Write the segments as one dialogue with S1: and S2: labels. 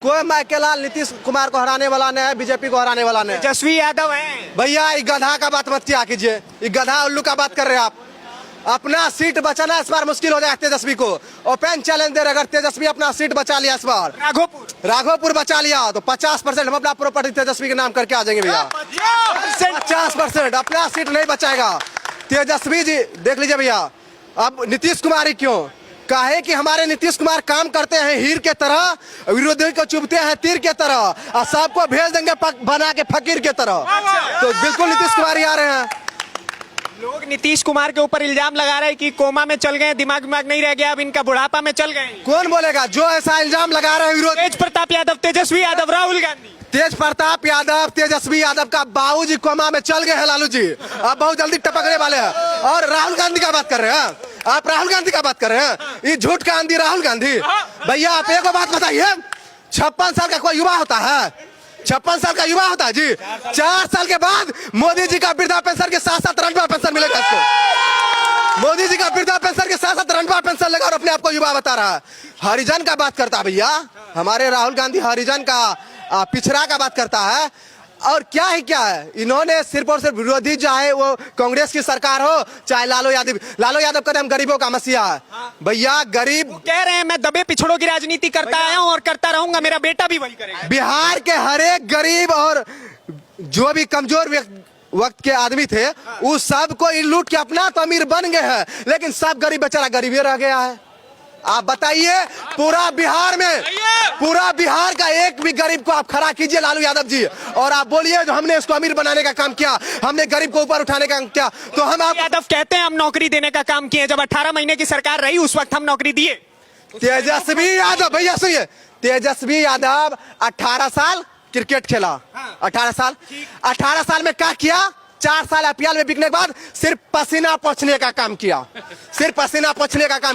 S1: कोई माइकेलाल नीतीश कुमार को हराने वाला नहीं है, बीजेपी को हराने वाला नहीं है।
S2: तेजस्वी यादव हैं।
S1: भैया ये गधा का बात मत किया कीजिए, ये गधा उल्लू का बात कर रहे हैं आप। अपना सीट बचाना इस बार मुश्किल हो जाए तेजस्वी को। ओपन चैलेंज दे रहे, अगर तेजस्वी अपना सीट बचा लिया इस बार, राघोपुर बचा लिया तो 50% हम अपना प्रॉपर्टी तेजस्वी के नाम करके आ जाएंगे भैया। 50% अपना सीट नहीं बचाएगा तेजस्वी जी। देख लीजिए भैया, अब नीतीश कुमार ही क्यों कहे कि हमारे नीतीश कुमार काम करते हैं हीर के तरह, विरोधी को चुभते हैं तीर के तरह और सबको भेज देंगे बना के फकीर के तरह। तो बिल्कुल नीतीश कुमार ही आ रहे हैं।
S2: लोग नीतीश कुमार के ऊपर इल्जाम लगा रहे हैं कि कोमा में चल गए, दिमाग नहीं रह गया, अब इनका बुढ़ापा में चल गए।
S1: कौन बोलेगा जो ऐसा इल्जाम लगा रहे हैं विरोधी?
S2: तेज प्रताप यादव, तेजस्वी यादव, राहुल गांधी।
S1: तेज प्रताप यादव, तेजस्वी यादव का बाबूजी कोमा में चल गए हैं लालू जी, अब बहुत जल्दी टपकने वाले हैं। और राहुल गांधी का बात कर रहे हैं आप, राहुल गांधी का बात कर रहे हैं, ये झूठ का आंधी राहुल गांधी। भैया आप एक बात बताइए, 56 साल का कोई युवा होता है? 56 साल का युवा होता है जी? 4 साल के बाद मोदी जी का वृद्धा पेंशन के साथ साथ रणवा पेंशन मिलेगा इसको। मोदी जी का वृद्धा पेंशन के साथ साथ रणवा पेंशन लगा और अपने आप को युवा बता रहा है। हरिजन का बात करता है भैया, हमारे राहुल गांधी हरिजन का पिछड़ा का बात करता है। और क्या है इन्होंने सिर्फ और सिर्फ विरोधी, चाहे वो कांग्रेस की सरकार हो चाहे लालू यादव कहते हम गरीबों का मसीहा है। भैया गरीब
S2: कह रहे हैं मैं दबे पिछड़ों की राजनीति करता आया हूं और करता रहूंगा, मेरा बेटा भी वही करेगा।
S1: बिहार के हर एक गरीब और जो भी कमजोर वक्त के आदमी थे उस सब को लूट के अपना तो अमीर बन गए हैं, लेकिन सब गरीब बेचारा गरीब रह गया है। आप बताइए पूरा बिहार का एक भी गरीब को आप खड़ा कीजिए लालू यादव जी, और आप बोलिए जो हमने इसको अमीर बनाने का काम किया, हमने गरीब को ऊपर उठाने का काम किया, तो हम आप
S2: यादव कहते हैं हम नौकरी देने का काम किए। जब 18 महीने की सरकार रही उस वक्त हम नौकरी दिए।
S1: तेजस्वी यादव, भैया सुनिए, तेजस्वी यादव 18 साल क्रिकेट खेला। 18 साल में क्या किया? 4 साल IPL में बिकने के बाद सिर्फ पसीना पोंछने का काम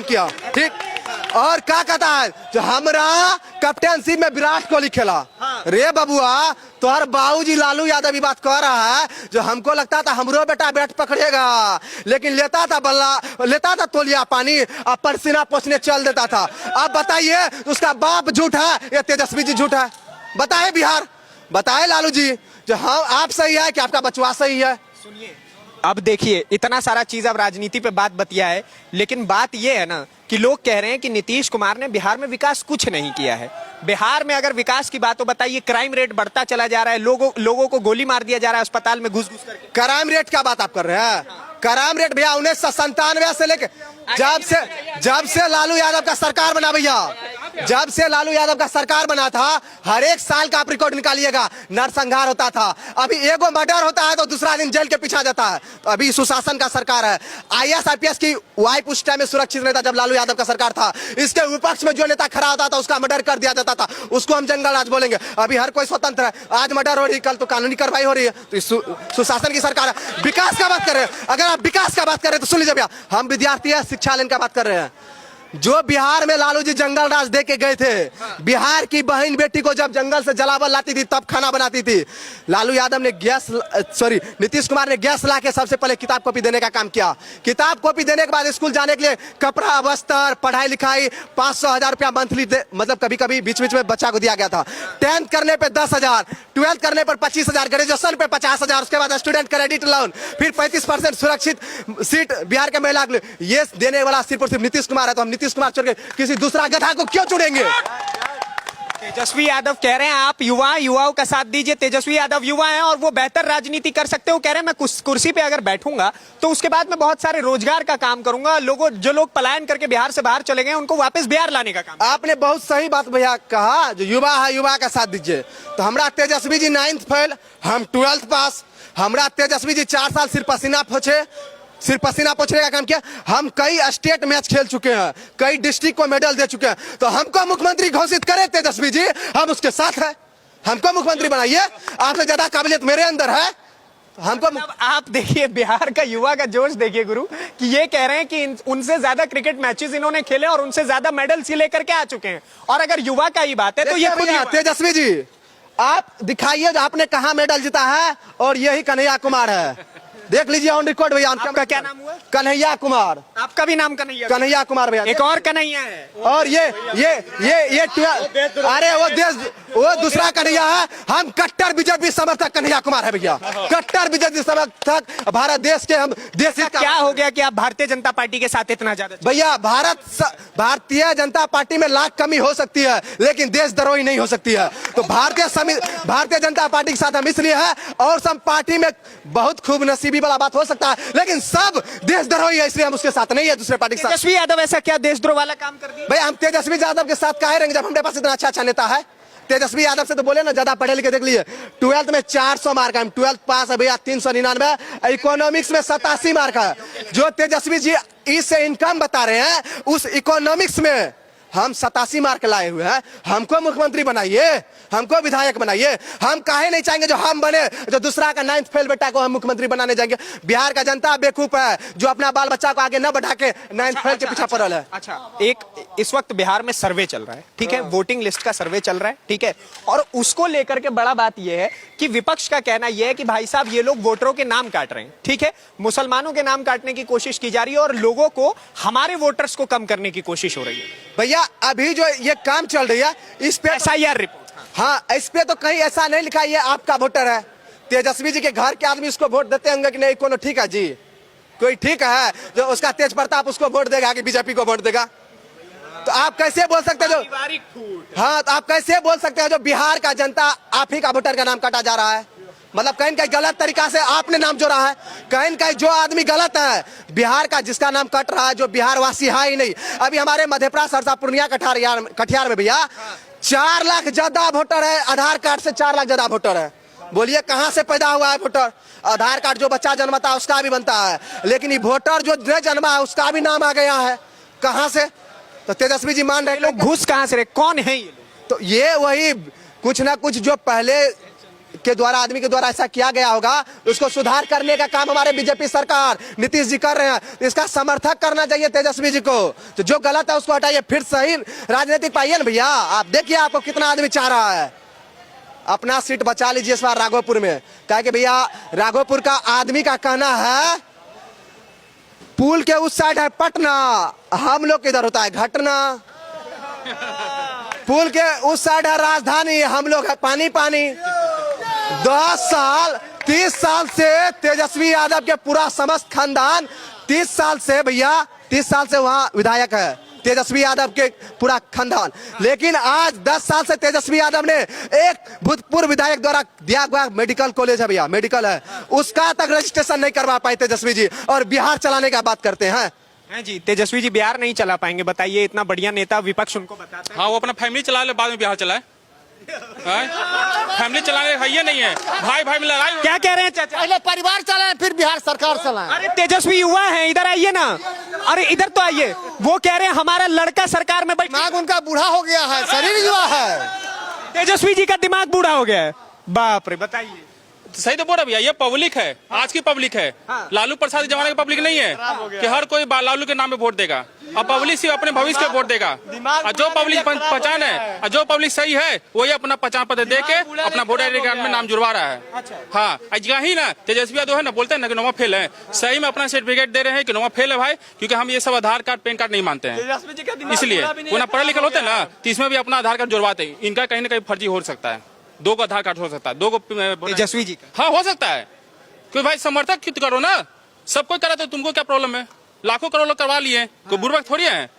S1: किया, ठीक। और क्या कहता है जो हमारा कैप्टनशिप में विराट कोहली खेला। रे बबुआ, तो हर बाबूजी लालू यादव भी बात कर रहा है, जो हमको लगता था हमरो बेटा बैट पकड़ेगा, लेकिन लेता था तोलिया पानी और पसीना पोंछने चल देता था। अब बताइए उसका बाप झूठा है या तेजस्वी जी झूठा है? बताए बिहार, बताए लालू जी, जो हाँ आप सही है कि आपका बचवा सही है?
S2: सुनिए, अब देखिए इतना सारा चीज अब राजनीति पे बात बतिया है, लेकिन बात ये है ना कि लोग कह रहे हैं कि नीतीश कुमार ने बिहार में विकास कुछ नहीं किया है। बिहार में अगर विकास की बात हो बताइए, क्राइम रेट बढ़ता चला जा रहा है, लोगों को गोली मार दिया जा रहा है अस्पताल में घुस करके।
S1: क्राइम रेट का बात आप कर रहे हैं? क्राइम रेट भैया 1997 से लेके जब से लालू यादव का सरकार बना भैया, जब से लालू यादव का सरकार बना था, हर एक साल का आप रिकॉर्ड निकालिएगा, नरसंहार होता था। अभी एगो मर्डर होता है तो दूसरा दिन जेल के पीछे जाता है। तो अभी सुशासन का सरकार है। IAS IPS की वाइफ उस टाइम में सुरक्षित नहीं था जब लालू यादव का सरकार था। इसके विपक्ष में जो नेता खड़ा होता था उसका मर्डर कर दिया जाता था, उसको हम जंगल राज बोलेंगे। अभी हर कोई स्वतंत्र है, आज मर्डर हो रही, कल तो कानूनी कार्रवाई हो रही है। तो सुशासन की सरकार है। विकास का बात कर रहे हैं, अगर आप विकास का बात कर रहे हैं तो सुन लीजिए भैया, हम विद्यार्थी है, शिक्षा लेने का बात कर रहे हैं। जो बिहार में लालू जी जंगल राज दे के गए थे, बिहार की बहन बेटी को जब जंगल से जलावन लाती थी तब खाना बनाती थी। लालू यादव ने नीतीश कुमार ने गैस ला के सबसे पहले किताब कॉपी देने का काम किया। किताब कॉपी देने के बाद स्कूल जाने के लिए कपड़ा, वस्त्र, पढ़ाई लिखाई 500,000 रुपया मंथली, मतलब कभी कभी बीच में बच्चा को दिया गया था। 10th करने पे 10,000, 12th करने पर 25,000, ग्रेजुएशन पे 50,000, उसके बाद स्टूडेंट क्रेडिट लोन, फिर 35% सुरक्षित सीट बिहार के महिला के लिए। ये देने वाला सिर्फ और सिर्फ नीतीश कुमार है, तो हम नीतीश कुमार छोड़ के किसी दूसरा गधा को क्यों चुनेंगे?
S2: तेजस्वी यादव कह रहे हैं आप युवाओं का साथ दीजिए। तेजस्वी यादव युवा हैं और वो बेहतर राजनीति कर सकते हो। कह रहे हैं मैं कुर्सी पे अगर बैठूंगा तो उसके बाद मैं बहुत सारे रोजगार का काम करूंगा। जो लोग पलायन करके बिहार से बाहर चले गए उनको वापस बिहार लाने का काम।
S1: आपने बहुत सही बात भैया कहा, जो युवा है युवा का साथ दीजिए। तो हमारा तेजस्वी जी 9th फेल, हम 12th पास। हमारा तेजस्वी जी 4 साल सिर्फ पसीना पोंछने का काम किया। हम कई स्टेट मैच खेल चुके हैं, कई डिस्ट्रिक्ट को मेडल दे चुके हैं। तो हमको मुख्यमंत्री घोषित करें तेजस्वी जी, हम उसके साथ हैं। हमको मुख्यमंत्री बनाइए, आपसे ज्यादा काबिलियत मेरे अंदर है। हमको
S2: आप देखिए बिहार का युवा का जोश देखिए गुरु, कि ये कह रहे हैं कि उनसे ज्यादा क्रिकेट मैचेस इन्होंने खेले और उनसे ज्यादा मेडल्स ये लेकर के आ चुके हैं। और अगर युवा का ही बात है तो ये खुद
S1: तेजस्वी जी आप दिखाइए आपने कहां मेडल जीता है, और यही कन्हैया कुमार है। देख लीजिए ऑन रिकॉर्ड भैया।
S2: आपका क्या नाम हुआ?
S1: कन्हैया कुमार।
S2: आपका भी नाम कन्हैया?
S1: कन्हैया कुमार भैया।
S2: एक और कन्हैया है।
S1: और ये अरे वो दूसरा कन्हैया है। हम कट्टर बीजेपी समर्थक कन्हैया कुमार है भैया, कट्टर बीजेपी समर्थक। भारत देश के हम देश का
S2: क्या हो गया कि आप भारतीय जनता पार्टी के साथ इतना ज्यादा?
S1: भैया भारतीय जनता पार्टी में लाख कमी हो सकती है लेकिन देशद्रोही नहीं हो सकती है। तो भारतीय जनता पार्टी के साथ हम इसलिए है, और सब पार्टी में बहुत खूब नसीबी वाला बात हो सकता है लेकिन सब देशद्रोही है, इसलिए हम उसके साथ नहीं है, दूसरे पार्टी के साथ।
S2: तेजस्वी यादव ऐसा क्या देशद्रोह वाला काम कर दिया?
S1: भैया हम तेजस्वी यादव के साथ काहे रहेंगे जब हमारे पास इतना अच्छा नेता है। तेजस्वी यादव से तो बोले ना ज्यादा पढ़े लिखे। देख लीजिए 12th में 400 मार्क है, 12th पास है भैया 399। इकोनॉमिक्स में 87 मार्क है। जो तेजस्वी जी इससे इनकम बता रहे हैं उस इकोनॉमिक्स में हम 87 मार्क लाए हुए हैं। हमको मुख्यमंत्री बनाइए, हमको विधायक बनाइए। हम काहे नहीं चाहेंगे जो हम बने, जो दूसरा का 9th फेल बेटा को हम मुख्यमंत्री बनाने जाएंगे। बिहार का जनता बेवकूफ है जो अपना बाल बच्चा को आगे न बढ़ा के 9th फेल के पीछे पड़ल है।
S2: अच्छा, एक इस वक्त बिहार में सर्वे चल रहा है, ठीक है, वोटिंग लिस्ट का सर्वे चल रहा है, ठीक है, और उसको लेकर के बड़ा बात यह है कि विपक्ष का कहना यह है कि भाई साहब ये लोग वोटरों के नाम काट रहे हैं, ठीक है, मुसलमानों के नाम काटने की कोशिश की जा रही है और लोगों को, हमारे वोटर्स को कम करने की कोशिश हो रही है।
S1: भैया अभी जो ये काम चल रही है इस पे
S2: SIR रिपोर्ट,
S1: हाँ, इस पे तो कहीं ऐसा नहीं लिखा ये आपका वोटर है। तेजस्वी जी के घर के आदमी उसको वोट देते होंगे कि नहीं? कोनो ठीक है जी, कोई ठीक है जो उसका तेज प्रताप उसको वोट देगा कि बीजेपी को वोट देगा? तो आप कैसे बोल सकते हो हाँ, तो आप कैसे बोल सकते हो जो बिहार का जनता आप ही का वोटर का नाम काटा जा रहा है? मतलब कहीं कहीं गलत तरीका से आपने नाम जोड़ा है। कहीं कहीं जो आदमी गलत है बिहार का, जिसका नाम कट रहा है, जो बिहार वासी है ही नहीं। अभी हमारे मधेपुरा, सरसा, पूर्णिया, कटिहार में भैया 4 लाख ज्यादा वोटर है। आधार कार्ड से 4 लाख ज्यादा वोटर है। बोलिए कहाँ से पैदा हुआ है वोटर? आधार कार्ड जो बच्चा जन्मता है उसका भी बनता है, लेकिन ये वोटर जो नहीं जन्मा है उसका भी नाम आ गया है। कहाँ से? तो तेजस्वी जी मान रहे
S2: लोग घुस कहां से रहे? कौन है ये लोग?
S1: तो ये वही कुछ ना कुछ जो पहले के द्वारा, आदमी के द्वारा ऐसा किया गया होगा, उसको सुधार करने का काम हमारे बीजेपी सरकार नीतीश जी कर रहे हैं। इसका समर्थक करना चाहिए तेजस्वी जी को। तो जो गलत है उसको हटाइए, फिर सही राजनीतिक पाइए ना भैया। आप देखिए आपको कितना आदमी चाह रहा है। अपना सीट बचा लीजिए इस बार राघोपुर में, क्या कि भैया राघोपुर का आदमी का कहना है पुल के उस साइड है पटना, हम लोग के इधर होता है घटना। पुल के उस साइड है राजधानी, हम लोग है पानी पानी। 10 साल 30 साल से तेजस्वी यादव के पूरा समस्त खानदान 30 साल से भैया 30 साल से वहां विधायक है तेजस्वी यादव के पूरा खानदान। लेकिन आज 10 साल से तेजस्वी यादव ने एक भूतपूर्व विधायक द्वारा दिया हुआ मेडिकल कॉलेज है भैया, मेडिकल है, उसका तक रजिस्ट्रेशन नहीं करवा पाए तेजस्वी जी, और बिहार चलाने का बात करते हैं।
S2: हैं जी, तेजस्वी जी बिहार नहीं चला पाएंगे? बताइए, इतना बढ़िया नेता, विपक्ष उनको बताता है।
S3: हाँ, वो अपना फैमिली चला ले, बाद में बिहार चलाए। फैमिली चलाने है ये नहीं है, भाई भाई में लड़ाई।
S2: क्या कह रहे हैं चाचा?
S4: पहले परिवार चलाए फिर बिहार सरकार चलाए।
S2: अरे तेजस्वी युवा है, इधर आइए ना। अरे इधर तो आइए। वो कह रहे हैं हमारा लड़का सरकार में बैठ।
S4: दिमाग उनका बूढ़ा हो गया है, शरीर युवा है।
S2: तेजस्वी जी का दिमाग बूढ़ा हो गया है। बाप रे, बताइए।
S3: सही तो बोल रहा भैया, ये पब्लिक है, आज की पब्लिक है।
S2: हाँ।
S3: लालू प्रसाद के जमाने की पब्लिक नहीं है कि हर कोई लालू के नाम पे वोट देगा। अब पब्लिक सिर्फ अपने भविष्य के वोट देगा। और जो पब्लिक पहचान है और जो पब्लिक सही है वही अपना पहचान पत्र दे के अपना वोटर आई डी कार्ड में नाम जुड़वा रहा है। हाँ, ही ना तेजस्वी यादव है ना, बोलते हैं ना कि नोमा फेल है, सही में अपना सर्टिफिकेट दे रहे हैं कि नोमा फेल है भाई, क्योंकि हम ये सब आधार कार्ड पैन कार्ड नहीं मानते हैं। इसलिए वो ना पढ़े लिखे होते हैं ना, तो इसमें भी अपना आधार कार्ड जुड़वाते हैं। इनका कहीं ना कहीं फर्जी हो सकता है। 2 को आधार कार्ड हो सकता है, 2 को
S2: तेजस्वी जी का।
S3: हाँ हो सकता है, क्योंकि भाई समर्थक क्यों करो ना, सब कोई करा तो तुमको क्या प्रॉब्लम है? लाखों करोड़ लोग करवा लिए, कोई बुर्बक थोड़ी है।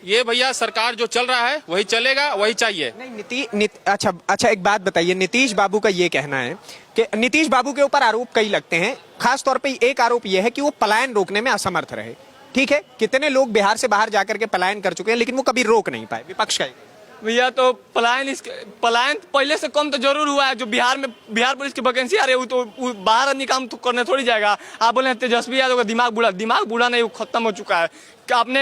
S3: ये भैया सरकार जो चल रहा है वही चलेगा, वही चाहिए।
S2: नहीं अच्छा एक बात बताइए, नीतीश बाबू का ये कहना है कि नीतीश बाबू के ऊपर आरोप कई लगते हैं, खास तौर पे एक आरोप ये है कि वो पलायन रोकने में असमर्थ रहे। ठीक है, कितने लोग बिहार से बाहर जाकर के पलायन कर चुके हैं लेकिन वो कभी रोक नहीं पाए। विपक्ष का
S5: भैया तो पलायन पहले से कम तो जरूर हुआ है। जो बिहार पुलिस की वैकेंसी आ रही है वो तो बाहर आदमी काम तो करने थोड़ी जाएगा। आप बोले तेजस्वी यादव का दिमाग बूढ़ा नहीं, वो खत्म हो चुका है। आपने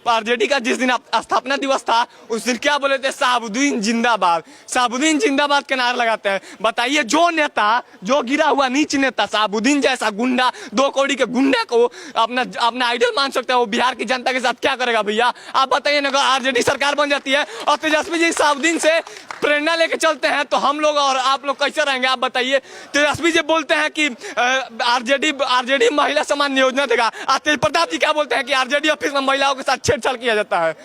S5: आरजेडी का जिस दिन स्थापना दिवस था उस दिन क्या बोले थे, शहाबुद्दीन जिंदाबाद, शहाबुद्दीन जिंदाबाद के नारे लगाते हैं। बताइए जो नेता, जो गिरा हुआ नीच नेता शहाबुद्दीन जैसा गुंडा, 2 कौड़ी के गुंडे को अपना आइडल मान सकते हैं, वो बिहार की जनता के साथ क्या करेगा भैया? आप बताइए ना, अगर आरजेडी सरकार बन जाती है और तेजस्वी जी शहाबुद्दीन से प्रेरणा लेके चलते हैं तो हम लोग और आप लोग कैसे रहेंगे? आप बताइए। तेजस्वी जी बोलते हैं कि आरजेडी महिला सम्मान योजना देगा, तेज प्रताप जी क्या बोलते हैं कि आरजेडी ऑफिस में महिलाओं के साथ छेड़छाड़ किया जाता है।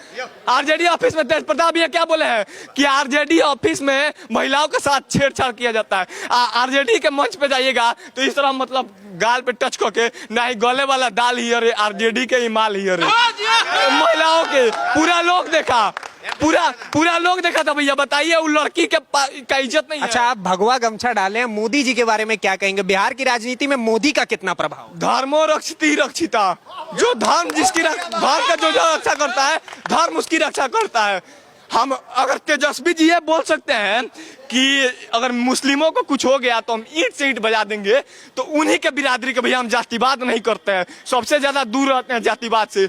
S5: आरजेडी ऑफिस में तेज प्रताप जी क्या बोले हैं कि आरजेडी ऑफिस में महिलाओं के साथ छेड़छाड़ किया जाता है। आरजेडी के मंच पे जाइएगा तो इस तरह मतलब गाल पे टच करके, ना ही गले वाला दाल ही अरे आरजेडी के ही माल ही अरे, महिलाओं के पूरा लोग देखा, पूरा लोग देखा था भैया। बताइए वो लड़की के का इज्जत नहीं है।
S2: अच्छा, आप भगवा गमछा डाले हैं, मोदी जी के बारे में क्या कहेंगे? बिहार की राजनीति में मोदी का कितना प्रभाव?
S5: धर्मो रक्षिति रक्षिता, जो धर्म जिसकी धर्म का जो रक्षा करता है, धर्म उसकी रक्षा करता है। हम अगर तेजस्वी जी ये बोल सकते हैं कि अगर मुस्लिमों को कुछ हो गया तो हम ईंट से ईंट बजा देंगे, तो उन्हीं के बिरादरी के भैया हम जातिवाद नहीं करते हैं, सबसे ज्यादा दूर रहते हैं जातिवाद से,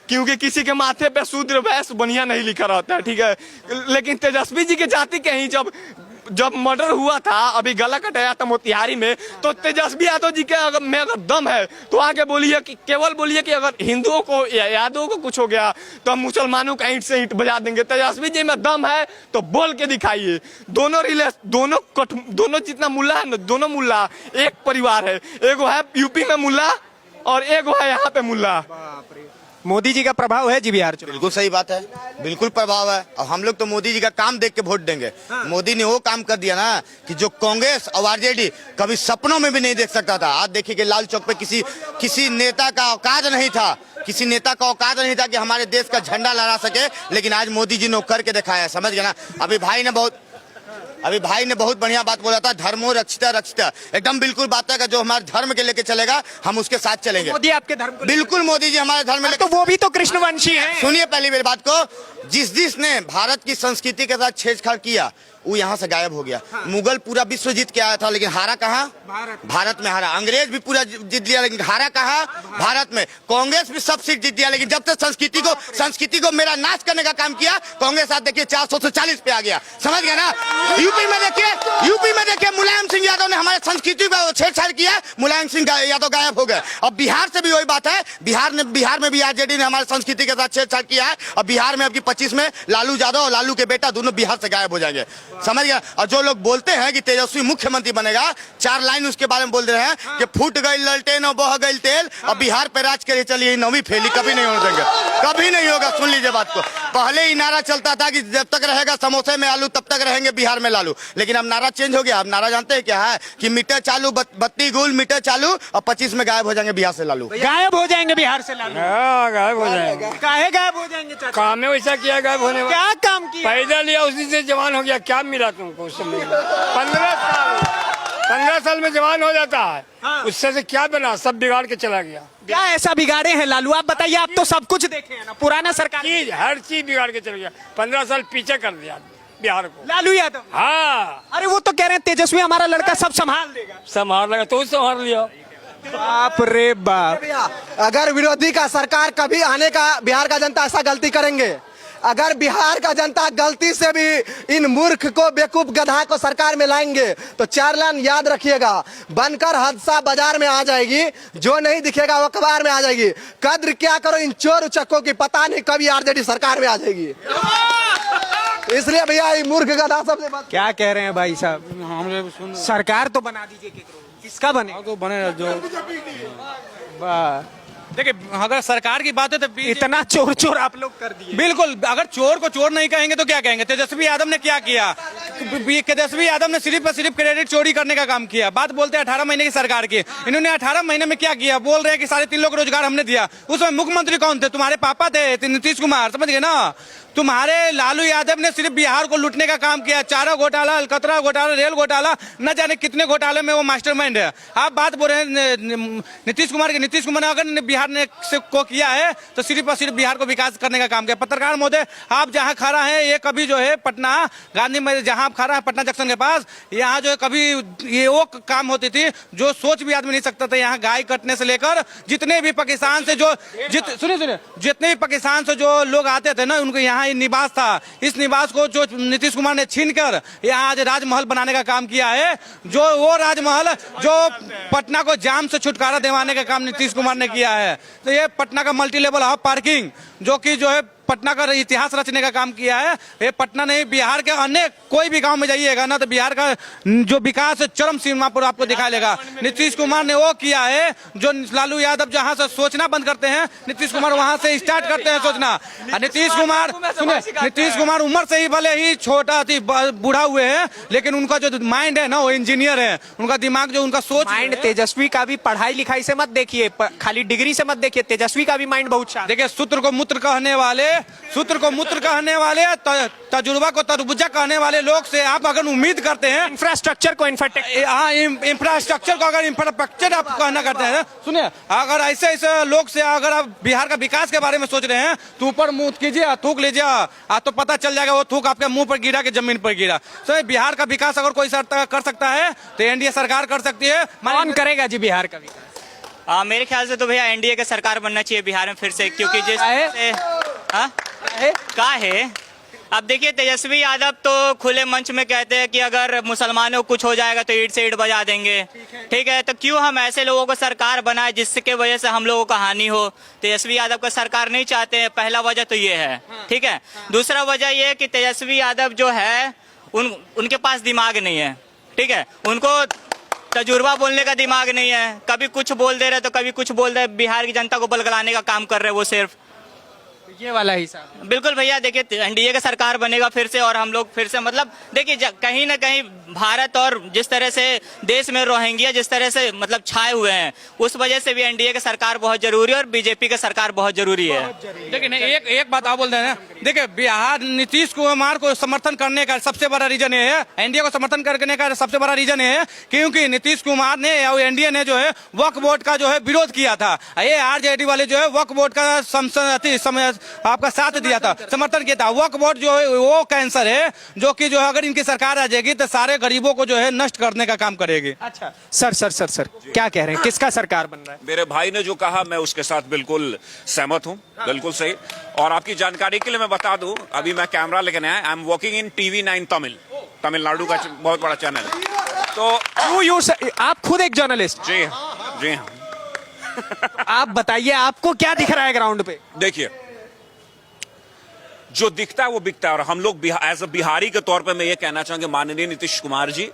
S5: क्योंकि किसी के माथे पे शूद्र वैश्य बनिया नहीं लिखा रहता है, ठीक है। लेकिन तेजस्वी जी के जाति के ही जब मर्डर हुआ था, अभी गला कटाया था मोतिहारी में, तो तेजस्वी यादव जी के अगर दम है तो आके बोलिए कि केवल बोलिए कि अगर हिंदुओं को या यादवों को कुछ हो गया तो हम मुसलमानों का ईंट से ईंट बजा देंगे। तेजस्वी जी में दम है तो बोल के दिखाइए। दोनों जितना मुल्ला है ना, दोनों मुल्ला एक परिवार है, एगो है यूपी में मुल्ला और एगो है यहाँ पे मुल्ला।
S2: मोदी जी का प्रभाव है जी बिहार चुनाव?
S4: बिल्कुल सही बात है, बिल्कुल प्रभाव है। और हम लोग तो मोदी जी का काम देख के वोट देंगे। मोदी ने वो काम कर दिया ना कि जो कांग्रेस और आरजेडी कभी सपनों में भी नहीं देख सकता था। आज देखिए कि लाल चौक पे किसी नेता का औकात नहीं था, किसी नेता का औकात नहीं था कि हमारे देश का झंडा लहरा सके, लेकिन आज मोदी जी ने करके दिखाया, समझ गए ना। अभी भाई ने बहुत बढ़िया बात बोला था, धर्मो रक्षिता रक्षिता, एकदम बिल्कुल बात है कि जो हमारे धर्म के लेके चलेगा हम उसके साथ चलेंगे।
S2: मोदी आपके धर्म को
S4: बिल्कुल, मोदी जी हमारे धर्म में
S2: तो वो भी तो कृष्णवंशी हैं।
S4: सुनिए पहली मेरी बात को, जिसने भारत की संस्कृति के साथ छेड़छाड़ किया वो यहाँ से गायब हो गया। मुगल पूरा विश्व जीत के आया था, लेकिन हारा कहाँ? भारत में हारा। अंग्रेज भी पूरा जीत लिया, लेकिन हारा कहाँ? भारत में। कांग्रेस भी सब सीट जीत लिया, लेकिन जब तक संस्कृति को मेरा नाश करने का काम किया, कांग्रेस आज देखिए 400 से 40 पे आ गया, समझ गया ना। यूपी में देखिए मुलायम सिंह यादव ने हमारे संस्कृति पर छेड़छाड़ किया, मुलायम सिंह यादव गायब हो गए। अब बिहार से भी वही बात है, बिहार में भी आरजेडी ने हमारे संस्कृति के साथ छेड़छाड़ किया है। और बिहार में अब 25 में लालू यादव और लालू के बेटा दोनों बिहार से गायब हो जाएंगे, समझ गया। और जो लोग बोलते हैं कि तेजस्वी मुख्यमंत्री बनेगा, 4 लाइन उसके बारे में बोल रहे हैं कि फूट गई ललटेन और बह गई तेल, और बिहार पे राज करे चलिए नौवीं फैली, कभी नहीं होने देंगे, कभी नहीं होगा। सुन लीजिए बात को, पहले ही नारा चलता था कि जब तक रहेगा समोसे में आलू तब तक रहेंगे बिहार में लालू, लेकिन अब नारा चेंज हो गया। अब नारा जानते हैं क्या है कि मीटर चालू, बत्ती गुल, मीटर चालू, और 25 में गायब हो जाएंगे बिहार से लालू।
S2: गायब हो जाएंगे बिहार से लालू?
S6: गायब हो जाएंगे।
S2: काहे गायब हो जाएंगे चाचा?
S6: काम में वैसा किया गायब होने वाला।
S2: क्या काम किया?
S6: पैदा लिया उसी से जवान हो गया, क्या मिला तुमको उस समय? 15 साल में जवान हो जाता है। हाँ। उससे से क्या बना? सब बिगाड़ के चला गया।
S2: क्या ऐसा बिगाड़े हैं लालू? आप बताइए, आप तो सब कुछ देखे हैं ना, पुराना सरकार
S6: हर चीज बिगाड़ के चला गया। 15 साल पीछे कर दिया बिहार को
S2: लालू यादव।
S6: हाँ,
S2: अरे वो तो कह रहे हैं तेजस्वी हमारा लड़का सब संभाल देगा।
S6: संभाल लगा तो संभाल लिया।
S2: बाप रे बाप।
S1: अगर विरोधी का सरकार कभी आने का बिहार का जनता ऐसा गलती करेंगे, अगर बिहार का जनता गलती से भी इन मूर्ख को, बेवकूफ गधा को सरकार में लाएंगे तो 4 लाइन याद रखिएगा, बनकर हादसा बाजार में आ जाएगी, जो नहीं दिखेगा वो अखबार में आ जाएगी। कद्र क्या करो इन चोर उचक्कों की, पता नहीं कभी आरजेडी सरकार में आ जाएगी। इसलिए भैया ये मूर्ख गधा सबसे बात।
S2: क्या कह रहे हैं भाई साहब? सरकार तो बना दीजिए, किसका बने?
S7: तो बने जो
S2: वाह।
S7: देखिए, अगर सरकार की बात है तो
S2: इतना चोर आप लोग कर दिए।
S7: बिल्कुल, अगर चोर को चोर नहीं कहेंगे तो क्या कहेंगे? तेजस्वी यादव ने क्या किया? तेजस्वी यादव ने सिर्फ क्रेडिट चोरी करने का काम किया। बात बोलते हैं 18 महीने की सरकार की, इन्होंने 18 महीने में क्या किया? बोल रहे हैं कि 3.5 लाख रोजगार हमने दिया। उसमें मुख्यमंत्री कौन थे? तुम्हारे पापा थे नीतीश कुमार, समझ गए ना। तुम्हारे लालू यादव ने सिर्फ बिहार को लूटने का काम किया। चारा घोटाला, अलकतरा घोटाला, रेल घोटाला, न जाने कितने घोटाले में वो मास्टरमाइंड है। आप बात बोल रहे हैं नीतीश कुमार की। नीतीश कुमार ने अगर बिहार ने को किया है तो सिर्फ और सिर्फ बिहार को विकास करने का काम किया। पत्रकार महोदय, आप जहां खड़ा है ये कभी जो है पटना गांधी मैदान जहां आप खड़ा है पटना जंक्शन के पास, यहाँ जो है कभी ये वो काम होती थी जो सोच भी आदमी नहीं सकता था। यहाँ गाय कटने से लेकर जितने भी पाकिस्तान से जो सुनिए जितने भी पाकिस्तान से जो लोग आते थे ना, उनको यहाँ निवास था। इस निवास को जो नीतीश कुमार ने छीन कर यहाँ आज राजमहल बनाने का काम किया है। जो वो राजमहल जो पटना को जाम से छुटकारा दिलवाने का काम नीतीश कुमार ने किया है। तो ये पटना का मल्टी लेवल हब पार्किंग जो कि जो है पटना का इतिहास रचने का काम किया है। ये पटना नहीं, बिहार के अनेक कोई भी गांव में जाइएगा ना तो बिहार का जो विकास है चरम सीमा पर आपको दिखाई देगा। नीतीश कुमार ने वो किया है जो लालू यादव जहां से सोचना बंद करते हैं, नीतीश कुमार वहां से स्टार्ट करते हैं सोचना। नीतीश कुमार सुने, नीतीश कुमार उम्र से ही भले ही छोटा थी बूढ़ा हुए हैं, लेकिन उनका जो माइंड है ना वो इंजीनियर है। उनका दिमाग जो उनका सोच
S2: माइंड तेजस्वी का भी पढ़ाई लिखाई से मत देखिए, खाली डिग्री से मत देखिए, तेजस्वी का भी माइंड बहुत शार्प।
S7: देखिए, सूत्र को मूत्र कहने वाले तजुर्बा को तरबूजा कहने वाले लोग से आप अगर उम्मीद करते हैं
S2: इंफ्रास्ट्रक्चर को
S7: इंफ्रास्ट्रक्चर को अगर इंफ्रास्ट्रक्चर आप कहना करते हैं, सुनिए, अगर ऐसे ऐसे लोग से अगर आप बिहार का विकास के बारे में सोच रहे हैं तो ऊपर मुंह कीजिए, थूक लीजिए, तो पता चल जाएगा वो थूक आपके मुंह पर गिरा कि जमीन पर गिरा। तो बिहार का विकास अगर कोई कर सकता है तो एनडीए सरकार कर सकती है।
S2: कौन करेगा जी बिहार का विकास?
S8: मेरे ख्याल से तो भैया एनडीए का सरकार बनना चाहिए बिहार में फिर से, क्योंकि जिस का है अब देखिए, तेजस्वी यादव तो खुले मंच में कहते हैं कि अगर मुसलमानों को कुछ हो जाएगा तो ईंट से ईंट बजा देंगे। ठीक है, तो क्यों हम ऐसे लोगों को सरकार बनाए जिसके वजह से हम लोगों को हानि हो। तेजस्वी यादव का सरकार नहीं चाहते हैं, पहला वजह तो ये है। ठीक है, दूसरा वजह ये है कि तेजस्वी यादव जो है उनके पास दिमाग नहीं है। ठीक है, उनको तजुर्बा बोलने का दिमाग नहीं है। कभी कुछ बोल दे रहे तो कभी कुछ बोल रहे, बिहार की जनता को बलगलाने का काम कर रहे वो सिर्फ।
S2: ये वाला हिसाब
S8: बिल्कुल भैया, देखिए एनडीए का सरकार बनेगा फिर से और हम लोग फिर से मतलब देखिए कहीं ना कहीं भारत और जिस तरह से देश में रोहिंग्या जिस तरह से मतलब छाए हुए हैं, उस वजह से भी एनडीए का सरकार बहुत जरूरी है और बीजेपी का सरकार बहुत जरूरी है।
S7: देखिए एक बात आप बोल रहे हैं, देखिए बिहार नीतीश कुमार को समर्थन करने का सबसे बड़ा रीजन ये है, एनडीए को समर्थन करने का सबसे बड़ा रीजन ये है क्योंकि नीतीश कुमार ने और एनडीए ने जो है वक्फ बोर्ड का जो है विरोध किया था। ये आरजेडी वाले जो है वक्फ बोर्ड का आपका साथ दिया था, समर्थन किया था। वक्फ बोर्ड जो है वो कैंसर है जो कि जो है अगर इनकी सरकार आ जाएगी तो सारे गरीबों को जो है नष्ट करने का काम करेगी।
S2: अच्छा सर क्या कह रहे हैं, किसका सरकार बन रहा है?
S9: मेरे भाई ने जो कहा मैं उसके साथ बिल्कुल सहमत हूं, बिल्कुल सही। और आपकी जानकारी के लिए मैं बता दूं, अभी मैं कैमरा लेकर आया, I am working in TV9 Tamil Nadu का बहुत बड़ा चैनल है। तो
S2: आप खुद एक जर्नलिस्ट?
S9: जी हाँ।
S2: आप बताइए आपको क्या दिख रहा है ग्राउंड पे?
S9: देखिए, जो दिखता है वो बिकता है। और हम लोग एज अ बिहारी के तौर पे मैं ये कहना चाहूंगा, माननीय नीतीश कुमार जी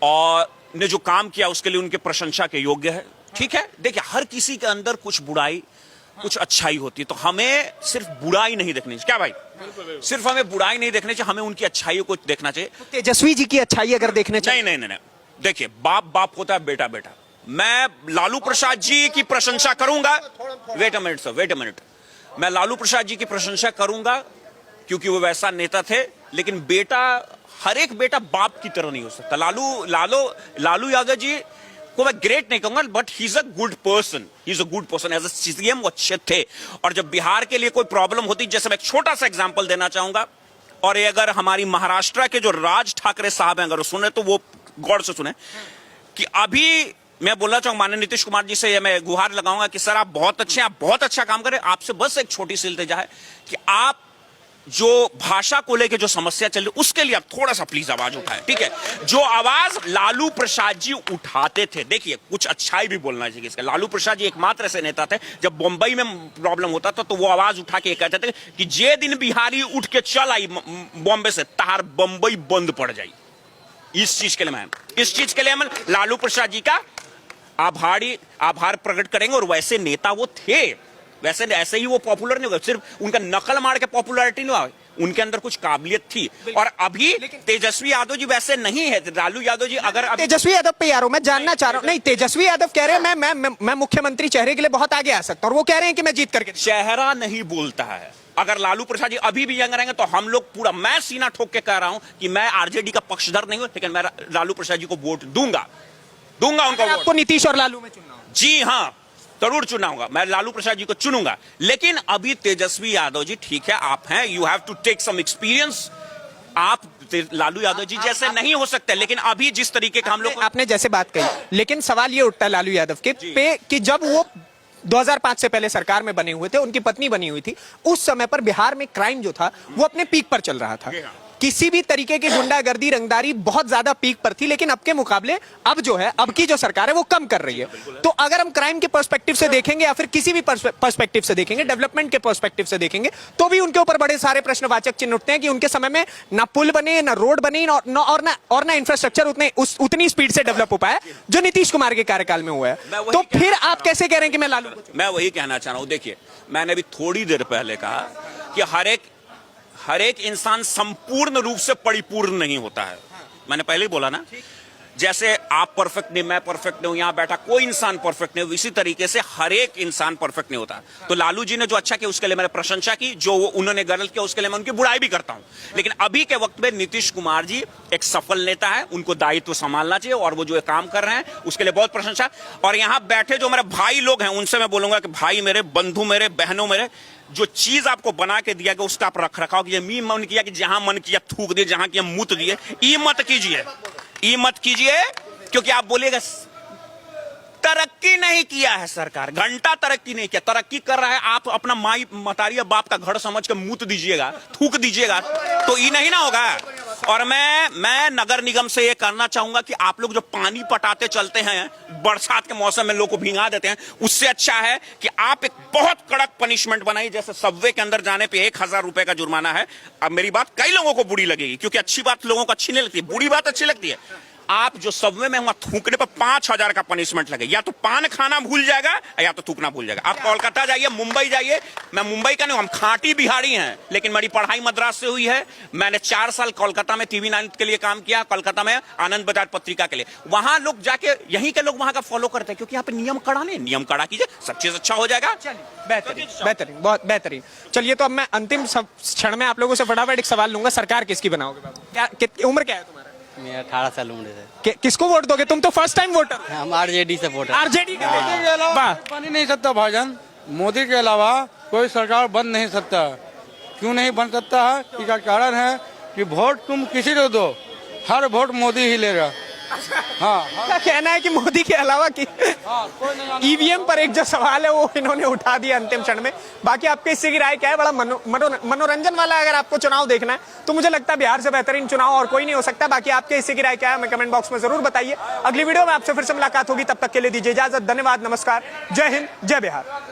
S9: और ने जो काम किया उसके लिए उनके प्रशंसा के योग्य है। ठीक है, देखिए हर किसी के अंदर कुछ बुराई कुछ अच्छाई होती है, तो हमें सिर्फ बुराई नहीं देखनी चाहिए। क्या भाई? सिर्फ हमें बुराई नहीं देखनी चाहिए, हमें उनकी अच्छाइयों को देखना चाहिए।
S2: तेजस्वी जी की अच्छाई अगर देखने चाहिए?
S9: नहीं, देखिए बाप होता है, बेटा। मैं लालू प्रसाद जी की प्रशंसा करूंगा। वेट अ मिनट, मैं लालू प्रसाद जी की प्रशंसा करूंगा क्योंकि वो वैसा नेता थे, लेकिन बेटा, हर एक बेटा बाप की तरह नहीं हो सकता। लालू यादव जी को मैं ग्रेट नहीं कहूंगा, but he is a good person. As a CM वो अच्छे थे। और जब बिहार के लिए कोई प्रॉब्लम होती, जैसे मैं एक छोटा सा एग्जांपल देना चाहूंगा, और ये अगर हमारी महाराष्ट्र के जो राज ठाकरे साहब हैं अगर सुने तो वो गौर से सुने कि अभी मैं बोलना चाहूंगा माननीय नीतीश कुमार जी से ये मैं गुहार लगाऊंगा कि सर आप बहुत अच्छे हैं, आप बहुत अच्छा काम करें। आपसे बस एक छोटी सी इल्तिजा है कि आप जो भाषा को लेकर जो समस्या चल रही उसके लिए आप थोड़ा सा प्लीज आवाज उठाएं। ठीक है, जो आवाज लालू प्रसाद जी उठाते थे, देखिए कुछ अच्छाई भी बोलना चाहिए इसका। लालू प्रसाद जी एकमात्र ऐसे नेता थे, जब बंबई में प्रॉब्लम होता था तो वो आवाज उठा के कहते थे कि जे दिन बिहारी उठ के चल आई बॉम्बे से, तार बंबई बंद पड़ जाई। इस चीज के लिए हम लालू प्रसाद जी का आभार प्रकट करेंगे। और वैसे नेता वो थे, वैसे ऐसे ही वो पॉपुलर नहीं हुए, सिर्फ उनका नकल मार के पॉपुलैरिटी नहीं हुआ, उनके अंदर कुछ काबिलियत थी। और अभी तेजस्वी यादव जी वैसे नहीं है। लालू यादव जी अगर
S2: तेजस्वी यादव पे यार मैं जानना चाह रहा हूँ, नहीं तेजस्वी यादव कह रहे हैं मैं मुख्यमंत्री चेहरे के लिए बहुत आगे आ सकता हूँ, और वो कह रहे हैं कि मैं जीत करके।
S9: चेहरा नहीं बोलता है। अगर लालू प्रसाद जी अभी भी यंग रहेंगे तो हम लोग पूरा, मैं सीना ठोक के कह रहा हूं कि मैं आरजेडी का पक्षधर नहीं हूं, लेकिन मैं लालू प्रसाद जी को वोट दूंगा उनको।
S2: आपको नीतीश और लालू में चुनना हो?
S9: जी हां, जरूर चुनाऊंगा, मैं लालू प्रसाद जी को चुनूंगा। लेकिन अभी तेजस्वी यादव जी ठीक है, आप हैं, you have to take some experience. आप लालू यादव जी जैसे नहीं हो सकते, लेकिन अभी जिस तरीके का हम लोग,
S2: आपने जैसे बात कही, लेकिन सवाल ये उठता है लालू यादव के पे कि जब वो 2005 से पहले सरकार में बने हुए थे, उनकी पत्नी बनी हुई थी, उस समय पर बिहार में क्राइम जो था वो अपने पीक पर चल रहा था। किसी भी तरीके की गुंडागर्दी, रंगदारी बहुत ज्यादा पीक पर थी, लेकिन अब के मुकाबले अब जो है, अब की जो सरकार है वो कम कर रही है। तो अगर हम क्राइम के पर्सपेक्टिव से देखेंगे या फिर किसी भी पर्सपेक्टिव से देखेंगे, डेवलपमेंट के पर्सपेक्टिव से देखेंगे, तो भी उनके ऊपर बड़े सारे प्रश्नवाचक चिन्ह उठते हैं कि उनके समय में ना पुल बने, ना रोड बने, और ना इंफ्रास्ट्रक्चर उतनी स्पीड से डेवलप हो पाया जो नीतीश कुमार के कार्यकाल में हुआ है। तो फिर आप कैसे कह रहे हैं कि मैं लालू?
S9: मैं वही कहना चाह रहा हूं। देखिए, मैंने अभी थोड़ी देर पहले कहा कि हर एक इंसान संपूर्ण रूप से परिपूर्ण नहीं होता है। मैंने पहले ही बोला ना, जैसे आप परफेक्ट नहीं, मैं परफेक्ट नहीं हूं, यहां बैठा कोई इंसान परफेक्ट नहीं, इसी तरीके से हर एक इंसान परफेक्ट नहीं होता। तो लालू जी ने जो अच्छा किया उसके लिए मैंने प्रशंसा की, जो उन्होंने गलत किया उसके लिए मैं उनकी बुराई भी करता हूं। लेकिन अभी के वक्त में नीतीश कुमार जी एक सफल नेता है, उनको दायित्व संभालना चाहिए, और वो जो काम कर रहे हैं उसके लिए बहुत प्रशंसा। और यहां बैठे जो मेरे भाई लोग हैं, उनसे मैं बोलूंगा कि भाई मेरे, बंधु मेरे, बहनों मेरे, जो चीज आपको बना के दिया गया उसका आप रख रखाव कीजिए। मी मन किया कि जहां मन किया थूक दिए, जहां किया मुत दिए, ई मत कीजिए, क्योंकि आप बोलिएगा तरक्की नहीं किया है सरकार, घंटा तरक्की नहीं किया। तरक्की कर रहा है, आप अपना माई मतारी बाप का घर समझ के मुत दीजिएगा, थूक दीजिएगा, तो ये नहीं ना होगा। और मैं नगर निगम से ये करना चाहूंगा कि आप लोग जो पानी पटाते चलते हैं बरसात के मौसम में, लोग को भिंगा देते हैं, उससे अच्छा है कि आप एक बहुत कड़क पनिशमेंट बनाइए। जैसे सबवे के अंदर जाने पे 1000 रुपए का जुर्माना है। अब मेरी बात कई लोगों को बुरी लगेगी, क्योंकि अच्छी बात लोगों को अच्छी नहीं लगती है, बुरी बात अच्छी लगती है। आप जो सबवे में वहां थूकने पर 5000 का पनिशमेंट लगे, या तो पान खाना भूल जाएगा या तो थूकना भूल जाएगा। आप कोलकाता जाइए, मुंबई जाइए, मैं मुंबई का नहीं, हम खांटी बिहारी हैं, लेकिन मेरी पढ़ाई मद्रास से हुई है। मैंने 4 साल कोलकाता में TV 9 के लिए काम किया, कोलकाता में आनंद बाजार पत्रिका के लिए। वहां लोग जाके, यहीं के लोग वहां का फॉलो करते हैं, क्योंकि यहाँ पे नियम कड़ा नहीं, नियम कड़ा कीजिए, सब चीज अच्छा हो जाएगा।
S2: बेहतरीन, बहुत बेहतरीन। चलिए, तो अब मैं अंतिम क्षण में आप लोगों से फटाफट एक सवाल लूंगा, सरकार किसकी बनाओगे बाबू? उम्र क्या है तुम्हारा?
S10: मैं 18 साल उम्र है।
S2: किसको वोट दोगे? तुम तो फर्स्ट टाइम वोटर।
S10: हम आरजेडी से वोटर।
S2: आरजेडी के
S6: वाह, बन ही नहीं सकता भाईजान। मोदी के अलावा कोई सरकार बन नहीं सकता। क्यों नहीं बन सकता है? इसका कारण है कि वोट तुम किसी को दो, हर वोट मोदी ही लेगा। हाँ,
S2: क्या कहना है कि मोदी के अलावा की ईवीएम पर एक जो सवाल है वो इन्होंने उठा दिया अंतिम क्षण में। बाकी आपके इससे की राय क्या है? बड़ा मनोरंजन वाला अगर आपको चुनाव देखना है तो मुझे लगता है बिहार से बेहतरीन चुनाव और कोई नहीं हो सकता। बाकी आपके इससे की राय क्या है हमें कमेंट बॉक्स में जरूर बताइए। अगली वीडियो में आपसे फिर से मुलाकात होगी, तब तक के लिए दीजिए इजाजत। धन्यवाद, नमस्कार, जय हिंद, जय बिहार।